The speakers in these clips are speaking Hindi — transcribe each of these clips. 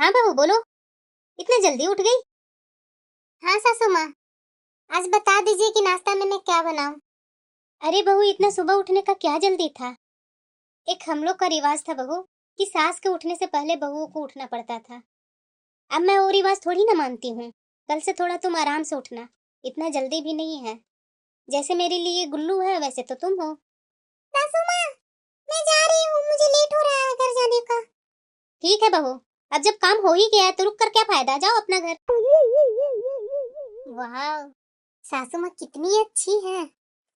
हाँ बहू बोलो, इतने जल्दी उठ गई? हाँ सासू माँ, आज बता दीजिए कि नाश्ता में मैं क्या बनाऊं। अरे बहू, इतना सुबह उठने का क्या जल्दी था? एक हम लोग का रिवाज था बहू कि सास के उठने से पहले बहुओं को उठना पड़ता था। अब मैं वो रिवाज थोड़ी ना मानती हूँ। कल से थोड़ा तुम आराम से उठना, इतना जल्दी भी नहीं है। जैसे मेरे लिए गुल्लू है वैसे तो तुम हो। सासू माँ, मैं जा रही हूँ, मुझे लेट हो रहा है घर जाने का। ठीक है बहू, अब जब काम हो ही गया है तो रुक कर क्या फायदा, जाओ अपना घर। वाह, सासू माँ कितनी अच्छी है।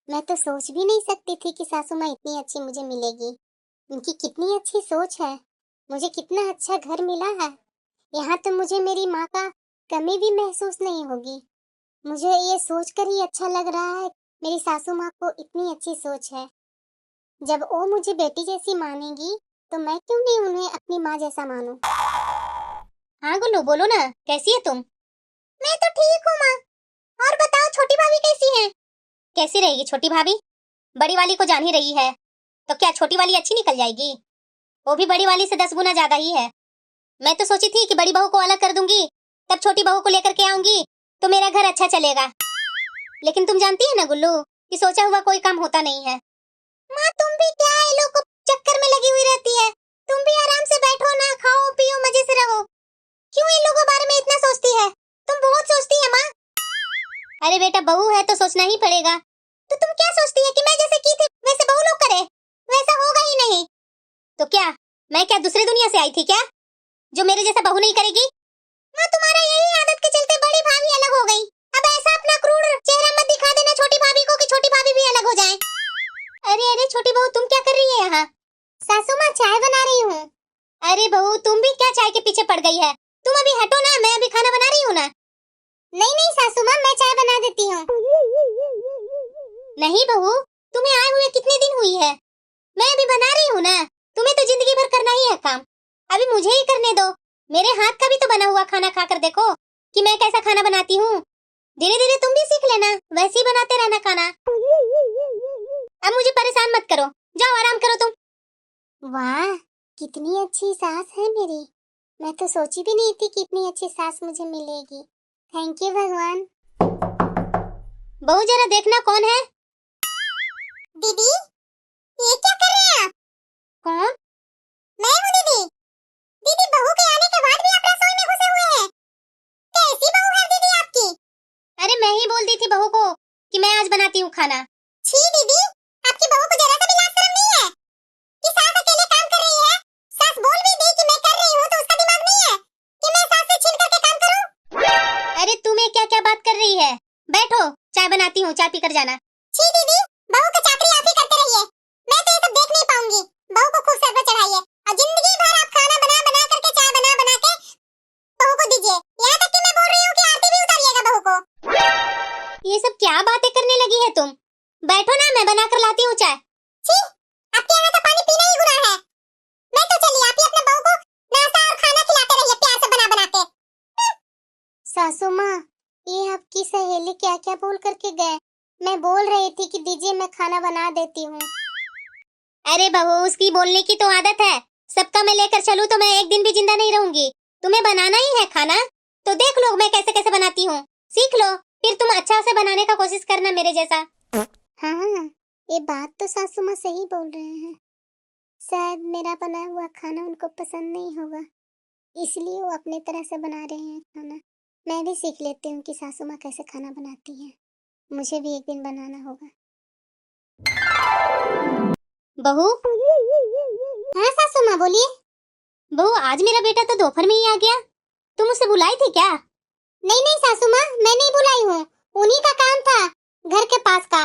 मैं तो सोच भी नहीं सकती थी कि सासू माँ इतनी अच्छी मुझे मिलेगी। उनकी कितनी अच्छी सोच है। मुझे कितना अच्छा घर मिला है। यहाँ तो मुझे मेरी माँ का कमी भी महसूस नहीं होगी। मुझे ये सोचकर ही अच्छा लग रहा है, मेरी सासू माँ को इतनी अच्छी सोच है। जब वो मुझे बेटी जैसी मानेगी तो मैं क्यों नहीं उन्हें अपनी माँ जैसा मानूं। हाँ गुल्लू बोलो ना, कैसी है तुम? मैं तो ठीक हूँ माँ। और बताओ, छोटी भाभी कैसी है? कैसी रहेगी छोटी भाभी? बड़ी वाली को जान ही रही है, तो क्या छोटी वाली अच्छी निकल जाएगी? वो भी बड़ी वाली से 10 गुना ज्यादा ही है। मैं तो सोची थी कि बड़ी बहू को अलग कर दूंगी, तब छोटी बहू को लेकर के आऊंगी तो मेरा घर अच्छा चलेगा। लेकिन तुम जानती है ना गुल्लू कि सोचा हुआ कोई काम होता नहीं है। माँ तुम भी क्या ये लोग को चक्कर में लगी हुई रहती है? तुम भी आराम से बैठो ना, खाओ पियो मजे से रहो। क्यों इन लोगों के बारे में इतना सोचती है? तुम बहुत सोचती है माँ। अरे बेटा, बहू है तो सोचना ही पड़ेगा। तो तुम क्या सोचती है कि मैं जैसे की थी वैसे बहू लोग करे? वैसा होगा ही नहीं। तो क्या मैं क्या दूसरी दुनिया से आई थी क्या, जो मेरे जैसा बहू नहीं करेगी? माँ तुम्हारा यही आदत के चलते बड़ी भाभी अलग हो गई। अब ऐसा अपना क्रूर चेहरा मत दिखा देना छोटी भाभी को कि छोटी भाभी भी अलग हो जाए। अरे अरे छोटी बहू, तुम क्या कर रही है यहाँ? सासू माँ, चाय बना रही हूँ। अरे बहू, तुम भी क्या चाय के पीछे पड़ गई है? तुम अभी हटो ना, मैं अभी खाना बना रही हूँ ना। नहीं नहीं सासू माँ, मैं चाय बना देती हूँ। नहीं बहू, तुम्हें आए हुए कितने दिन हुई है? मैं अभी बना रही हूँ ना। तुम्हें तो जिंदगी भर करना ही है काम, अभी मुझे ही करने दो। मेरे हाथ का भी तो बना हुआ खाना खाकर देखो कि मैं कैसा खाना बनाती हूँ। धीरे धीरे तुम भी सीख लेना, वैसे ही बनाते रहना खाना। अब मुझे परेशान मत करो, जाओ आराम करो तुम। वाह, कितनी अच्छी सास है मेरी। मैं तो सोची भी नहीं थी कि इतनी अच्छी सास मुझे मिलेगी। थैंक यू भगवान। बहू जरा देखना कौन है। दीदी, ये क्या कर रहे हैं आप? कौन? मैं हूँ दीदी। दीदी, बहू के आने के बाद भी आप रसोई में घुसे हुए हैं। कैसी बहू है दीदी आपकी? अरे मैं ही बोल दी थी बहू को कि मैं आज बनाती हूँ खाना। छी दीदी, आपकी बहू को जरा सा भी लाज शर्म नहीं है कि सास अकेले काम कर रही है? सास बोल भी दी कि मैं कर रही हूँ तो उसका दिमाग नहीं है कि मैं सास से छीन करके काम करूँ? अरे तुम्हें क्या क्या बात कर रही है? बैठो, चाय बनाती हूँ, चाय पीकर जाना। छी दीदी, बहू का चाकरी आप ही करते रहिए। मैं तो ये सब देख नहीं पाऊंगी। बहू को खूब सर पर चढ़ाइए और जिंदगी भर आप खाना बना बना करके, चाय बना बना के बहू को दीजिए। यहाँ तक कि मैं बोल रही हूँ कि आरती भी उतारिएगा बहू को। ये सब क्या बातें करने लगी है तुम? बैठो ना, मैं बनाकर लाती हूँ चाय। छी, आपके यहाँ का पानी पीना ही गुनाह है। मैं तो चली, आप ही अपने बहू को नाश्ता और खाना खिलाते रहिए प्यार से बना बना के। सासू माँ, ये आपकी सहेली क्या क्या बोल करके गए? मैं बोल रही थी कि दीजिए मैं खाना बना देती हूँ। अरे बहू, उसकी बोलने की तो आदत है। सबका मैं लेकर चलूं तो मैं एक दिन भी जिंदा नहीं रहूंगी। तुम्हें बनाना ही है खाना तो देख लो मैं कैसे कैसे बनाती हूँ, सीख लो, फिर तुम अच्छा से बनाने का कोशिश करना मेरे जैसा। हाँ, ये बात तो सासू माँ सही बोल रहे हैं। शायद मेरा बना हुआ खाना उनको पसंद नहीं होगा, इसलिए वो अपने तरह से बना रहे हैं खाना। मैं भी सीख लेती हूँ कि सासू माँ कैसे खाना बनाती है। मुझे भी एक दिन बनाना होगा। बहू। हाँ सासू माँ, बोलिए। बहू, आज मेरा बेटा तो दोपहर में ही आ गया, तुम उसे बुलाई थी क्या? नहीं नहीं सासू माँ, मैं नहीं बुलाई हूँ। उन्हीं का काम था, घर के पास का,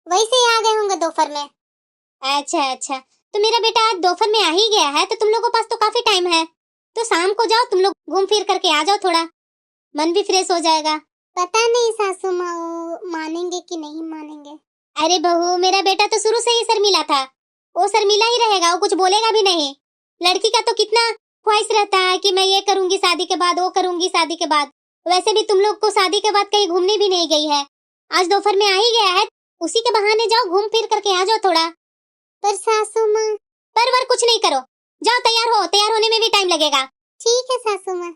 वही से आ गए होंगे दोपहर में। अच्छा अच्छा, तो मेरा बेटा आज दोपहर में आ ही गया है तो तुम लोगों के पास तो काफी टाइम है, तो शाम को जाओ तुम लोग, घूम फिर करके आ जाओ, थोड़ा मन भी फ्रेश हो जाएगा। पता नहीं सासू माँ वो मानेंगे कि नहीं मानेंगे। अरे बहू, मेरा बेटा तो शुरू से ही शर्मीला था, वो शर्मीला ही रहेगा, वो कुछ बोलेगा भी नहीं। लड़की का तो कितना ख्वाहिश रहता है कि मैं ये करूंगी शादी के बाद, वो करूंगी शादी के बाद। वैसे भी तुम लोग को शादी के बाद कहीं घूमने भी नहीं गई है, आज दोपहर में आ ही गया है, उसी के बहाने जाओ, घूम फिर करके आ जाओ थोड़ा। पर सासू माँ। पर वर कुछ नहीं करो, जाओ तैयार हो, तैयार होने में भी टाइम लगेगा। ठीक है सासू माँ।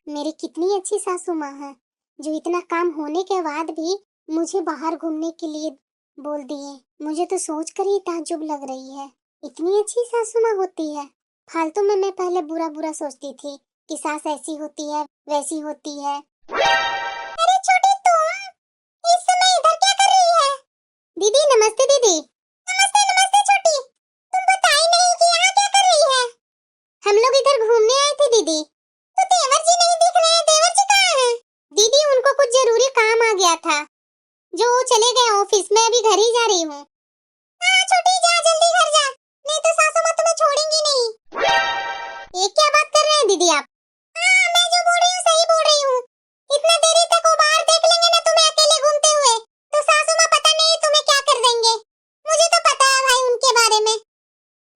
मेरी कितनी अच्छी सासू माँ है, जो इतना काम होने के बाद भी मुझे बाहर घूमने के लिए बोल दिए। मुझे तो सोचकर ही ताज्जुब लग रही है, इतनी अच्छी सासू माँ होती है। फालतू में मैं पहले बुरा बुरा सोचती थी कि सास ऐसी होती है वैसी होती है। अरे छोटी तुम इस समय इधर क्या कर रही है? दीदी नमस्ते दीदी। नमस्ते नमस्ते छोटी, तुम बताई नहीं कि यहाँ क्या कर रही है? हम लोग इधर घूमने आए थे दीदी। तो देवर जी नहीं दिख रहे हैं, देवर जी कहाँ हैं? दीदी उनको कुछ जरूरी काम आ गया था, जो वो चले गए ऑफिस में, अभी घर ही जा रही हूँ। हाँ छोटी जा जल्दी घर जा, नहीं तो सासू माँ तुम्हें छोड़ेंगी नहीं। ये क्या बात कर रहे हैं दीदी आप? हाँ मैं जो बोल रही हूँ सही बोल रही हूँ। इतना देरी तक वो बाहर देख लेंगे ना तुम्हें अकेले घूमते हुए, तो सासू माँ पता नहीं तुम्हें क्या कर देंगे। मुझे तो पता है भाई उनके बारे में।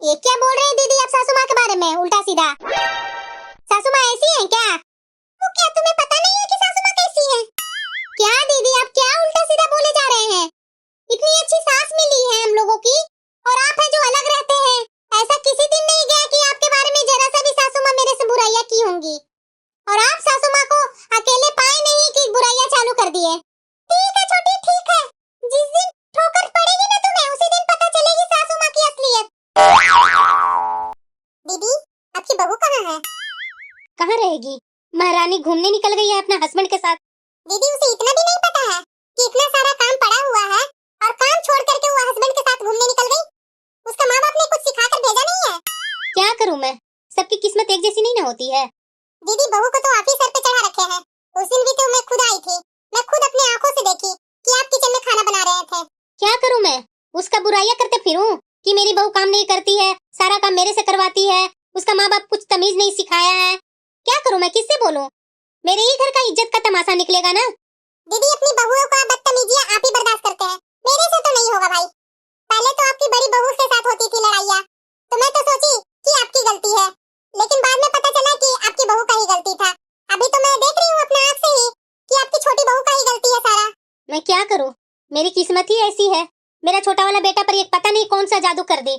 ये क्या बोल रहे हैं दीदी आप सासू माँ के बारे में उल्टा सीधा? सासू माँ ऐसी हैं क्या? वो क्या तुम्हें पता नहीं है कि सासू माँ कैसी है? क्या दीदी आप क्या उल्टा सीधा बोले जा रहे हैं? इतनी अच्छी सास मिली है हम लोगों की, और आप है जो अलग रहते हैं। ऐसा किसी दिन नहीं गया कि आपके बारे में जरा सा भी सासू माँ मेरे से बुराइयां की होंगी, और आप सासू माँ को अकेले पाए नहीं कि बुराइयां चालू कर दिए। ठीक है छोटी ठीक है, जिस दिन ठोकर पड़ेगी ना तुम्हें उसी दिन पता चलेगी सासू माँ की असलियत। दीदी आपकी बहू कहाँ है? कहाँ रहेगी? महारानी घूमने निकल गई है अपने हस्बैंड के साथ। दीदी उसे इतना भी नहीं पता है कि इतना सारा काम पड़ा हुआ है और काम छोड़ करके वो हस्बैंड के साथ घूमने निकल गई? उसका माँ बाप ने कुछ सिखा कर भेजा नहीं है? क्या करूँ मैं, सबकी किस्मत एक जैसी नहीं ना होती है। दीदी बहू को तो आप ही सर पे चढ़ा रखे हैं। उस दिन भी तो मैं खुद आई थी, मैं खुद अपनी आंखों से देखी कि आप किचन में खाना बना रहे थे। क्या करूँ मैं, उसका बुराइयां करते फिरूं कि मेरी बहू काम नहीं करती है, सारा काम मेरे से करवाती है, उसका माँ बाप कुछ तमीज नहीं सिखाया है। क्या करूँ मैं, किससे बोलूं? मेरे ही घर का इज्जत का तमाशा निकलेगा ना। दीदी अपनी बहुओं का बदतमीजियां आप ही बर्दाश्त करते हैं, मेरे से तो नहीं होगा भाई। पहले तो आपकी बड़ी बहू के साथ होती थी लड़ाइयाँ, तो मैं तो सोची कि आपकी गलती है, लेकिन बाद में पता चला कि आपकी बहू का ही गलती था। अभी तो मैं देख रही हूँ अपने आँख से ही कि आपकी छोटी बहू का ही गलती है सारा। मैं क्या करूँ, मेरी किस्मत ही ऐसी है। मेरा छोटा वाला बेटा पर एक पता नहीं कौन सा जादू कर दी,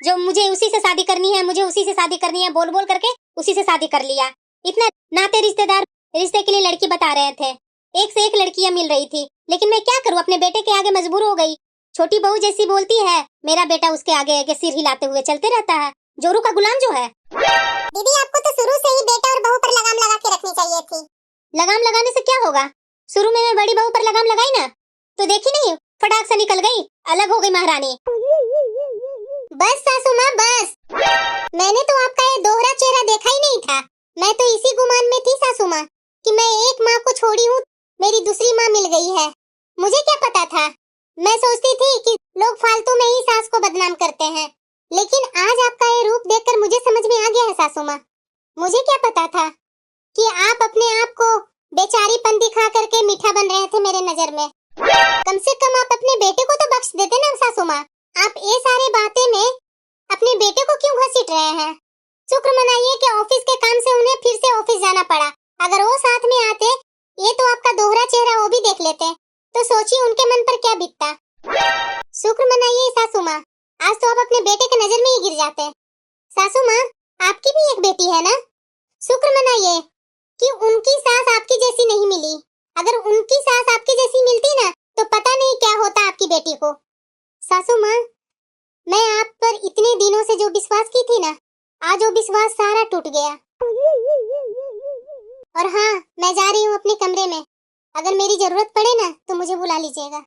जो मुझे उसी से शादी करनी है, मुझे उसी से शादी करनी है बोल बोल करके उसी से शादी कर लिया। इतना नाते रिश्तेदार रिश्ते के लिए लड़की बता रहे थे, एक से एक लड़कियां मिल रही थी, लेकिन मैं क्या करूं, अपने बेटे के आगे मजबूर हो गई। छोटी बहू जैसी बोलती है, मेरा बेटा उसके आगे आगे सिर हिलाते हुए चलते रहता है, जोरू का गुलाम जो है। दीदी आपको तो शुरू से ही बेटा और बहू पर लगाम लगा के रखनी चाहिए थी। लगाम लगाने से क्या होगा, शुरू में मैं बड़ी बहू पर लगाम लगाई ना, तो देखी नहीं, फटाक से निकल गई, अलग हो गई महारानी। बस सासू माँ बस, मैंने तो आपका ये दोहरा चेहरा देखा ही नहीं था। मैं तो इसी गुमान में थी सासू माँ कि मैं एक माँ को छोड़ी हूँ, मेरी दूसरी माँ मिल गई है। मुझे क्या पता था, मैं सोचती थी कि लोग फालतू में ही सास को बदनाम करते हैं, लेकिन आज आपका ये रूप देखकर मुझे समझ में आ गया है सासू माँ। मुझे क्या पता था कि आप अपने आप को बेचारीपन दिखा करके मीठा बन रहे थे मेरे नजर में। कम से कम आप अपने बेटे को तो बख्श देते ना सासू माँ। आप ये सारी बातें में अपने बेटे को क्यों घसीट रहे हैं? शुक्र मनाइए कि ऑफिस के काम से उन्हें फिर से ऑफिस जाना पड़ा। अगर वो साथ में आते, ये तो आपका दोहरा चेहरा वो भी देख लेते, तो सोचिए उनके मन पर क्या बीतता। शुक्र मनाइए सासू माँ, आज तो आप अपने बेटे के नजर में ही गिर जाते। सासू माँ आपकी भी एक बेटी है ना, शुक्र मनाइए कि उनकी सास आपकी जैसी नहीं मिली। अगर उनकी सास आपकी जैसी मिलती ना, तो पता नहीं क्या होता आपकी बेटी को। सासू माँ मैं आप पर इतने दिनों से जो विश्वास की थी ना, आज वो विश्वास सारा टूट गया। और हाँ, मैं जा रही हूँ अपने कमरे में, अगर मेरी जरूरत पड़े ना तो मुझे बुला लीजिएगा।